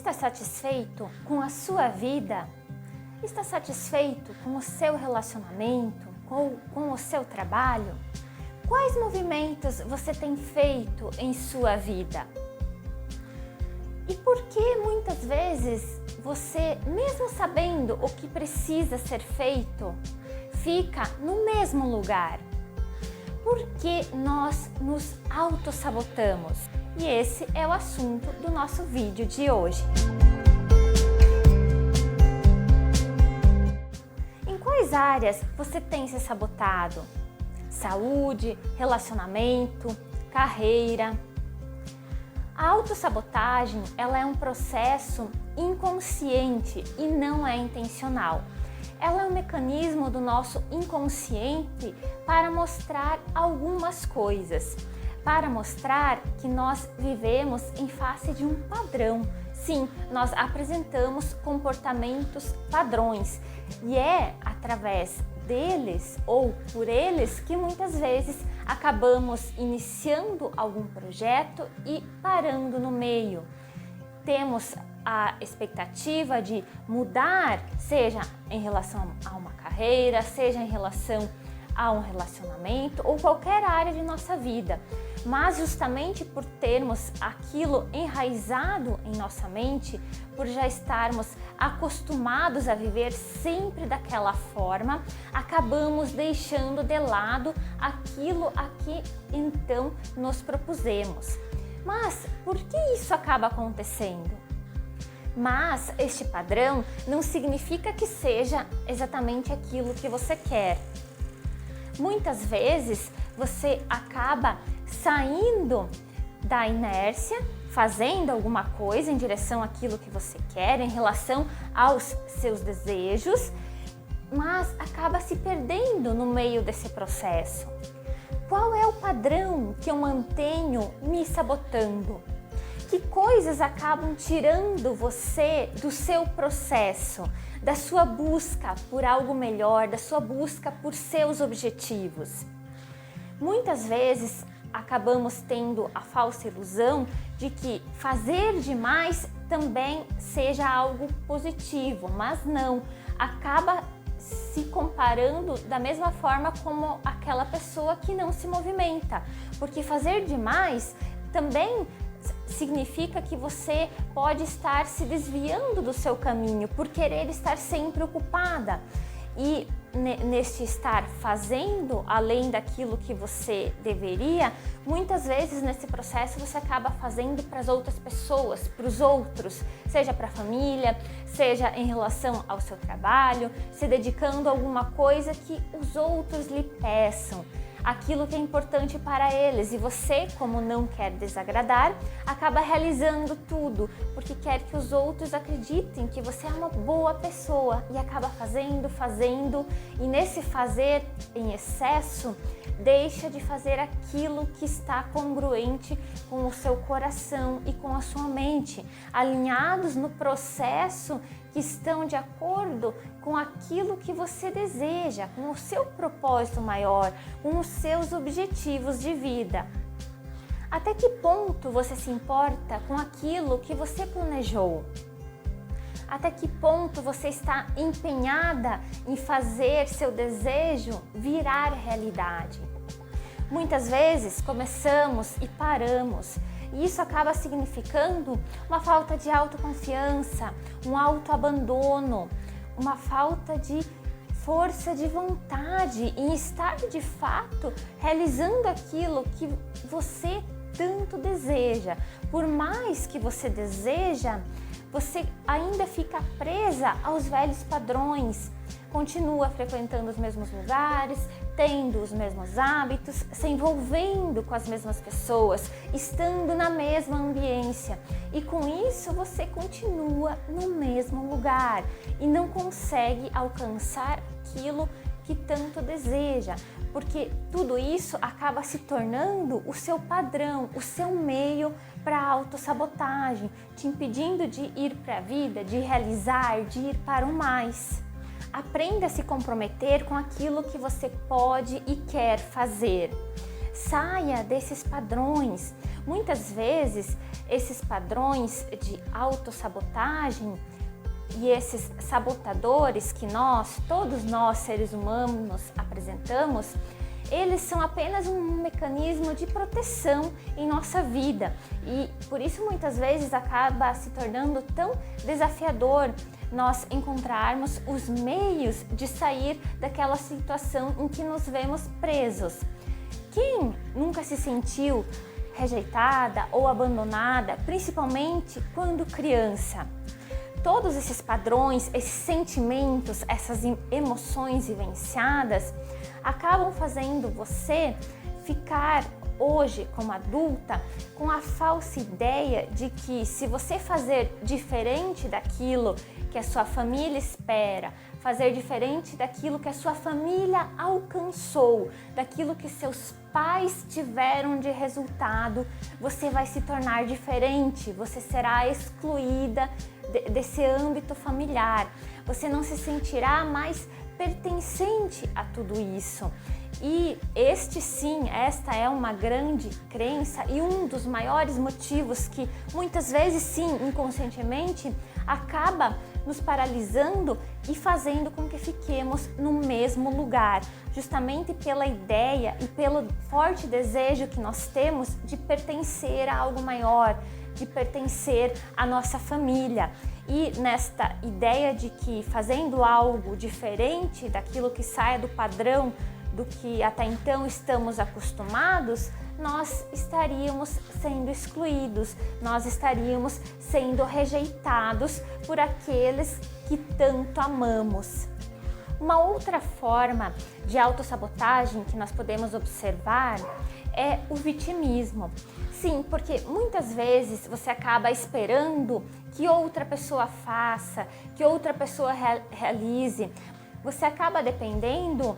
está satisfeito com a sua vida? Está satisfeito com o seu relacionamento, com o seu trabalho? Quais movimentos você tem feito em sua vida? E por que muitas vezes você, mesmo sabendo o que precisa ser feito, fica no mesmo lugar? Por que nós nos autossabotamos? E esse é o assunto do nosso vídeo de hoje. Em quais áreas você tem se sabotado? Saúde, relacionamento, carreira. A autossabotagem, ela é um processo inconsciente e não é intencional. Ela é um mecanismo do nosso inconsciente para mostrar algumas coisas, para mostrar que nós vivemos em face de um padrão. Sim, nós apresentamos comportamentos padrões e é através deles ou por eles que muitas vezes acabamos iniciando algum projeto e parando no meio. Temos a expectativa de mudar, seja em relação a uma carreira, seja em relação a um relacionamento ou qualquer área de nossa vida. Mas justamente por termos aquilo enraizado em nossa mente, por já estarmos acostumados a viver sempre daquela forma, acabamos deixando de lado aquilo a que então nos propusemos. Mas por que isso acaba acontecendo? Mas este padrão não significa que seja exatamente aquilo que você quer. Muitas vezes você acaba saindo da inércia, fazendo alguma coisa em direção àquilo que você quer, em relação aos seus desejos, mas acaba se perdendo no meio desse processo. Qual é o padrão que eu mantenho me sabotando? Que coisas acabam tirando você do seu processo, da sua busca por algo melhor, da sua busca por seus objetivos? Muitas vezes acabamos tendo a falsa ilusão de que fazer demais também seja algo positivo, mas não, acaba se comparando da mesma forma como aquela pessoa que não se movimenta, porque fazer demais também significa que você pode estar se desviando do seu caminho por querer estar sempre ocupada. E neste estar fazendo além daquilo que você deveria, muitas vezes nesse processo você acaba fazendo para as outras pessoas, para os outros, seja para a família, seja em relação ao seu trabalho, se dedicando a alguma coisa que os outros lhe peçam, aquilo que é importante para eles, e você, como não quer desagradar, acaba realizando tudo, porque quer que os outros acreditem que você é uma boa pessoa e acaba fazendo, e nesse fazer em excesso, deixa de fazer aquilo que está congruente com o seu coração e com a sua mente, alinhados no processo que estão de acordo com aquilo que você deseja, com o seu propósito maior, com os seus objetivos de vida. Até que ponto você se importa com aquilo que você planejou? Até que ponto você está empenhada em fazer seu desejo virar realidade? Muitas vezes começamos e paramos, e isso acaba significando uma falta de autoconfiança, um autoabandono, uma falta de força de vontade em estar de fato realizando aquilo que você tanto deseja. Por mais que você deseja, você ainda fica presa aos velhos padrões, continua frequentando os mesmos lugares, tendo os mesmos hábitos, se envolvendo com as mesmas pessoas, estando na mesma ambiência. E com isso você continua no mesmo lugar e não consegue alcançar aquilo que tanto deseja, porque tudo isso acaba se tornando o seu padrão, o seu meio para a autossabotagem, te impedindo de ir para a vida, de realizar, de ir para o mais. Aprenda a se comprometer com aquilo que você pode e quer fazer. Saia desses padrões. Muitas vezes esses padrões de autossabotagem e esses sabotadores que todos nós seres humanos apresentamos, eles são apenas um mecanismo de proteção em nossa vida e por isso muitas vezes acaba se tornando tão desafiador nós encontrarmos os meios de sair daquela situação em que nos vemos presos. Quem nunca se sentiu rejeitada ou abandonada, principalmente quando criança? Todos esses padrões, esses sentimentos, essas emoções vivenciadas acabam fazendo você ficar hoje, como adulta, com a falsa ideia de que se você fazer diferente daquilo que a sua família espera, fazer diferente daquilo que a sua família alcançou, daquilo que seus pais tiveram de resultado, você vai se tornar diferente, você será excluída desse âmbito familiar, você não se sentirá mais pertencente a tudo isso. E esta é uma grande crença e um dos maiores motivos que muitas vezes sim, inconscientemente, acaba nos paralisando e fazendo com que fiquemos no mesmo lugar, justamente pela ideia e pelo forte desejo que nós temos de pertencer a algo maior, de pertencer à nossa família. E nesta ideia de que fazendo algo diferente daquilo que sai do padrão do que até então estamos acostumados, nós estaríamos sendo excluídos, nós estaríamos sendo rejeitados por aqueles que tanto amamos. Uma outra forma de autossabotagem que nós podemos observar é o vitimismo. Sim, porque muitas vezes você acaba esperando que outra pessoa faça, que outra pessoa realize. Você acaba dependendo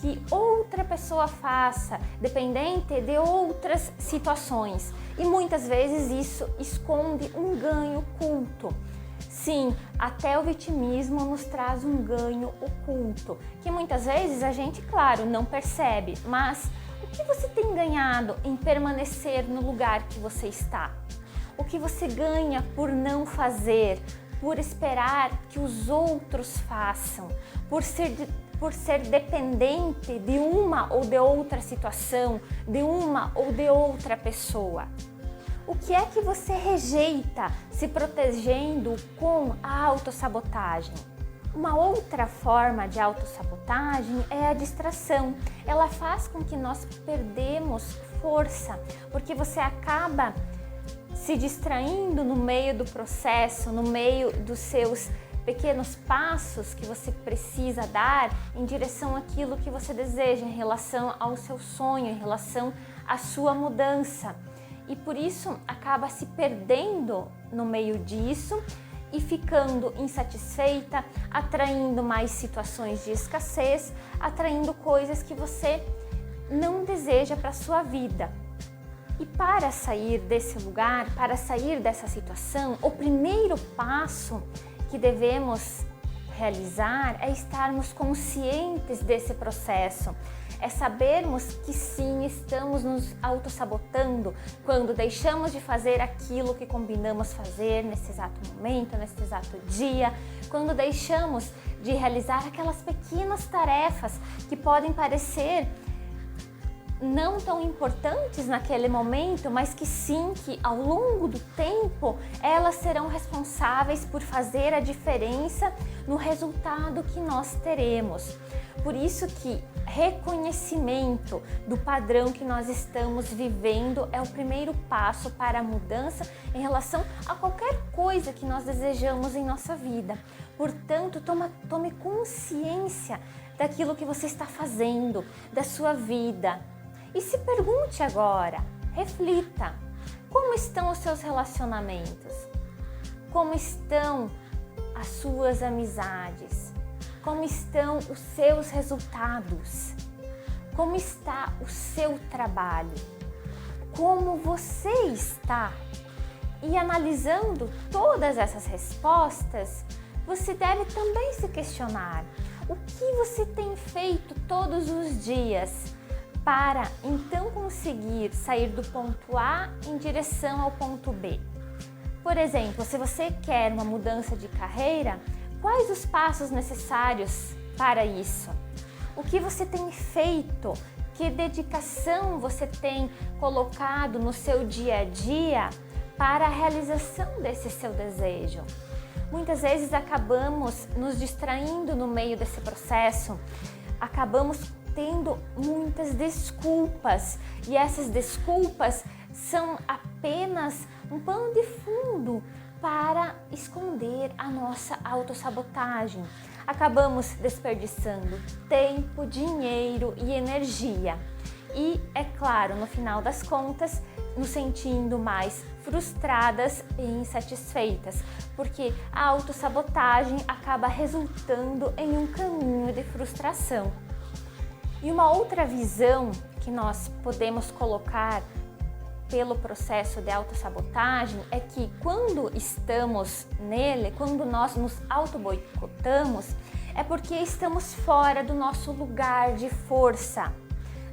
que outra pessoa faça, dependente de outras situações. E muitas vezes isso esconde um ganho oculto. Sim, até o vitimismo nos traz um ganho oculto, que muitas vezes a gente, claro, não percebe, mas o que você tem ganhado em permanecer no lugar que você está? O que você ganha por não fazer, por esperar que os outros façam, por ser dependente de uma ou de outra situação, de uma ou de outra pessoa? O que é que você rejeita se protegendo com a autossabotagem? Uma outra forma de autossabotagem é a distração. Ela faz com que nós perdemos força, porque você acaba se distraindo no meio do processo, no meio dos seus pequenos passos que você precisa dar em direção àquilo que você deseja, em relação ao seu sonho, em relação à sua mudança. E por isso acaba se perdendo no meio disso e ficando insatisfeita, atraindo mais situações de escassez, atraindo coisas que você não deseja para a sua vida. E para sair desse lugar, para sair dessa situação, o primeiro passo que devemos realizar é estarmos conscientes desse processo, é sabermos que sim, estamos nos autossabotando quando deixamos de fazer aquilo que combinamos fazer nesse exato momento, nesse exato dia, quando deixamos de realizar aquelas pequenas tarefas que podem parecer não tão importantes naquele momento, mas que sim, que ao longo do tempo elas serão responsáveis por fazer a diferença no resultado que nós teremos. Por isso que reconhecimento do padrão que nós estamos vivendo é o primeiro passo para a mudança em relação a qualquer coisa que nós desejamos em nossa vida. Portanto, tome consciência daquilo que você está fazendo, da sua vida. E se pergunte agora, reflita, como estão os seus relacionamentos? Como estão as suas amizades? Como estão os seus resultados? Como está o seu trabalho? Como você está? E analisando todas essas respostas, você deve também se questionar: o que você tem feito todos os dias para então conseguir sair do ponto A em direção ao ponto B. Por exemplo, se você quer uma mudança de carreira, quais os passos necessários para isso? O que você tem feito? Que dedicação você tem colocado no seu dia a dia para a realização desse seu desejo? Muitas vezes acabamos nos distraindo no meio desse processo, acabamos tendo muitas desculpas e essas desculpas são apenas um pano de fundo para esconder a nossa autossabotagem. Acabamos desperdiçando tempo, dinheiro e energia. E, é claro, no final das contas, nos sentindo mais frustradas e insatisfeitas, porque a autossabotagem acaba resultando em um caminho de frustração. E uma outra visão que nós podemos colocar pelo processo de autossabotagem é que quando estamos nele, quando nós nos auto-boicotamos, é porque estamos fora do nosso lugar de força.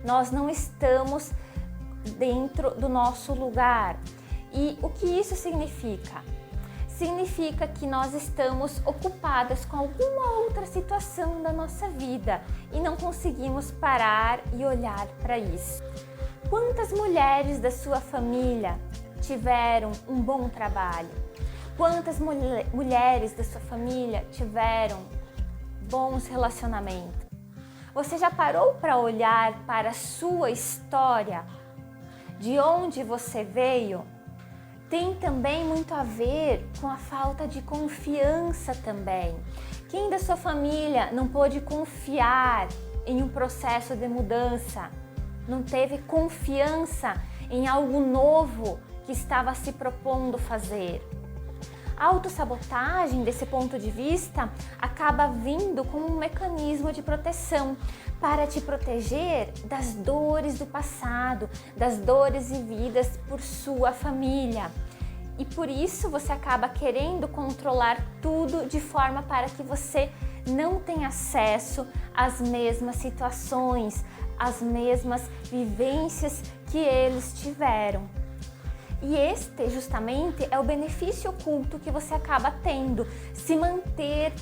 Nós não estamos dentro do nosso lugar. E o que isso significa? Significa que nós estamos ocupadas com alguma outra situação da nossa vida e não conseguimos parar e olhar para isso. Quantas mulheres da sua família tiveram um bom trabalho? Quantas mulheres da sua família tiveram bons relacionamentos? Você já parou para olhar para a sua história? De onde você veio? Tem também muito a ver com a falta de confiança também. Quem da sua família não pôde confiar em um processo de mudança? Não teve confiança em algo novo que estava se propondo fazer? A autossabotagem, desse ponto de vista, acaba vindo como um mecanismo de proteção para te proteger das dores do passado, das dores vividas por sua família. E por isso você acaba querendo controlar tudo de forma para que você não tenha acesso às mesmas situações, às mesmas vivências que eles tiveram. E este justamente é o benefício oculto que você acaba tendo, se manter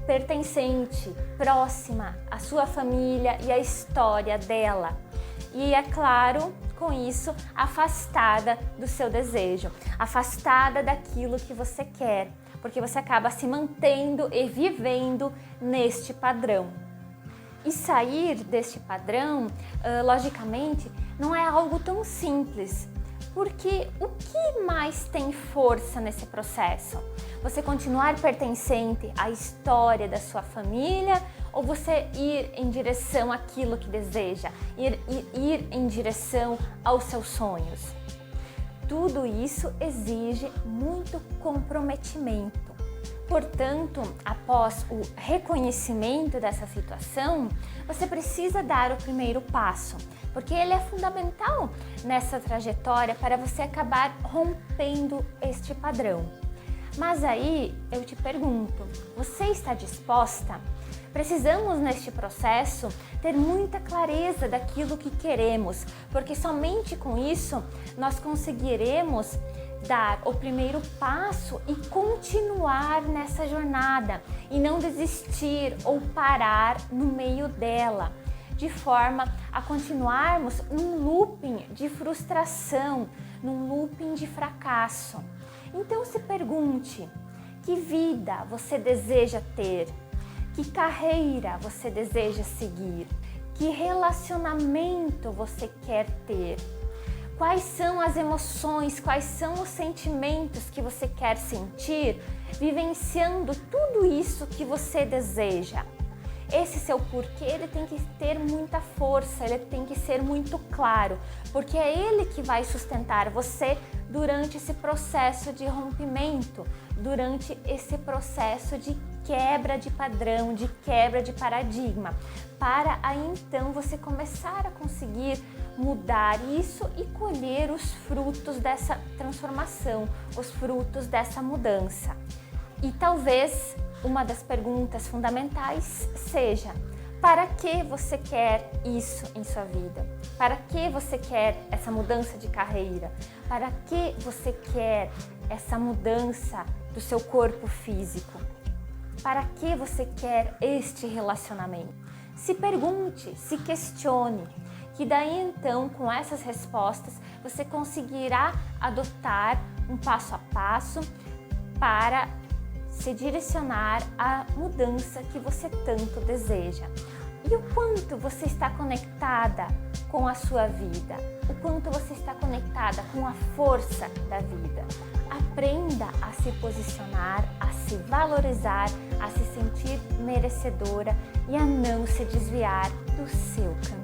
pertencente, próxima à sua família e à história dela. E é claro, com isso, afastada do seu desejo, afastada daquilo que você quer, porque você acaba se mantendo e vivendo neste padrão. E sair deste padrão, logicamente, não é algo tão simples. Porque o que mais tem força nesse processo? Você continuar pertencente à história da sua família ou você ir em direção àquilo que deseja, ir em direção aos seus sonhos? Tudo isso exige muito comprometimento. Portanto, após o reconhecimento dessa situação, você precisa dar o primeiro passo, porque ele é fundamental nessa trajetória para você acabar rompendo este padrão. Mas aí eu te pergunto, você está disposta? Precisamos neste processo ter muita clareza daquilo que queremos, porque somente com isso nós conseguiremos dar o primeiro passo e continuar nessa jornada e não desistir ou parar no meio dela, de forma a continuarmos num looping de frustração, num looping de fracasso. Então se pergunte, que vida você deseja ter? Que carreira você deseja seguir? Que relacionamento você quer ter? Quais são as emoções, quais são os sentimentos que você quer sentir vivenciando tudo isso que você deseja? Esse seu porquê, ele tem que ter muita força, ele tem que ser muito claro, porque é ele que vai sustentar você durante esse processo de rompimento, durante esse processo de quebra de padrão, de quebra de paradigma, para aí então você começar a conseguir mudar isso e colher os frutos dessa transformação, os frutos dessa mudança. E talvez uma das perguntas fundamentais seja: Para que você quer isso em sua vida? Para que você quer essa mudança de carreira? Para que você quer essa mudança do seu corpo físico? Para que você quer este relacionamento? Se pergunte, se questione, que daí então, com essas respostas, você conseguirá adotar um passo a passo para se direcionar à mudança que você tanto deseja. E o quanto você está conectada com a sua vida? O quanto você está conectada com a força da vida? Aprenda a se posicionar, a se valorizar, a se sentir merecedora e a não se desviar do seu caminho.